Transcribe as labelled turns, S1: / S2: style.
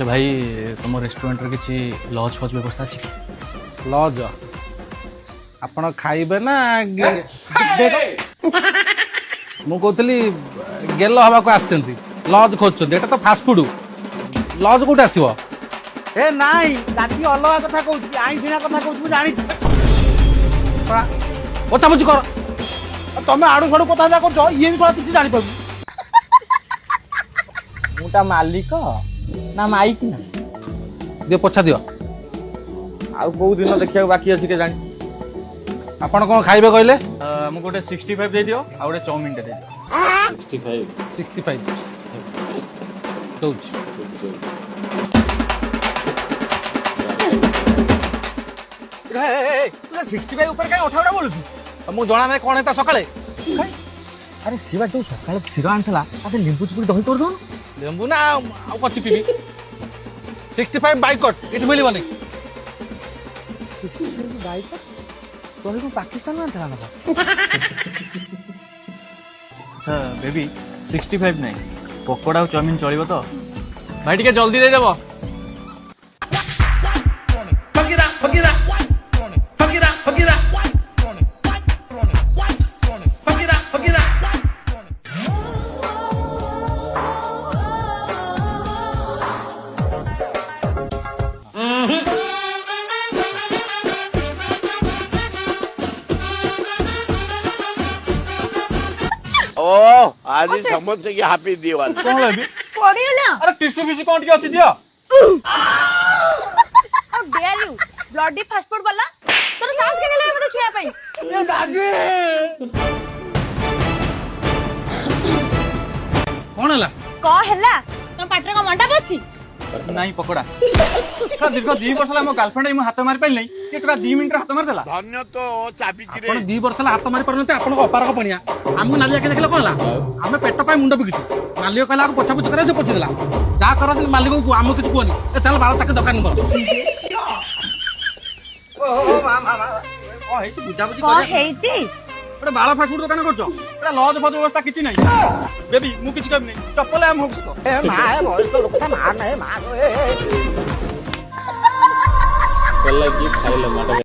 S1: अच्छा भाई तुम रेस्टोरेंट रे किसी लॉज फज व्यवस्था अछि
S2: लज आपण खाइबे ना मु कहतली गेल हवा को आछंती लज खोजछंती एटा तो फास्ट फूड लज कोट आसीबो
S3: ए नाई दादी अलग कथा कहूची आई सिना कथा कहूची मु जानि छी
S2: पोछापोछि कर
S3: तमे आडू फाडू कथा जा करछो ये भी थोड़ा किछि जानि पाबु मुटा मालिक ना माइक ना
S2: दियो पोछा दियो
S3: आउ को दिन देखिया बाकी अछि के जानि
S2: आपण कोन खाइबे कहले
S1: मु गोटे 65 दे दियो आ गोटे चाउमीन दे दियो
S2: 65 दोछ
S3: तू 65 ऊपर काई उठाउडा बोलु
S2: मु जणा नै कोन हेता सकाळे
S3: अरे शिवा जो सकाळे खीर आनथला आते नींबू चिपुड़ी दही कर दो
S2: लेंबू ना आ कच्ची पीबी 65 बाइकट इट मिली बनी
S3: 65 बाइक तोरे को पाकिस्तान में आनथला ना
S1: अच्छा बेबी 65 नहीं पकोड़ा और चाउमीन चलिबो तो भाई टिके जल्दी दे देबो
S2: फकीरा फकीरा फकीरा फकीरा फकीरा फकीरा
S4: ओ आज समझ की हैप्पी दिवाली
S1: कोन बेबी
S5: पड़ीगला
S1: अरे टिश्यू फिसी कोन टिके अछि दियो
S5: how dare you bloody fast food वाला तोर सांस के ले मते छुया पई
S3: ए दादी
S2: कोन हला
S5: क हेला तुम पाटरे को मंडा बसी
S1: नहीं पकोड़ा दीर्घ 2 वर्ष मो गर्लफ्रेंड मो हाथ मारि पाइल नहीं ये टका 2 मिनिट हाथ मार देला
S4: धन्य तो चाबी की
S2: आपण 2 वर्ष हाथ मारि परनते आपण को अपार को पणिया हमको नालिया के देखले कोला हमें पेट पाई मुंड बिकिछु नालियो कहला को पोछा पोछ करे से पोछि देला जा कर मालिक को हम किछ कोनी ए चल बाल तक दुकान पर
S3: ओ मामा ओ हेची बुझा बुझी
S5: क हेती
S1: एटा बाला फास्ट फूड दुकान करछो एटा लॉज फज व्यवस्था किछि नहीं बेबी मु किछ करब नहीं चप्पल हम होक सको
S3: ए मा भइस तो लोकता मार ना ए मा
S6: कल की खाइल माटा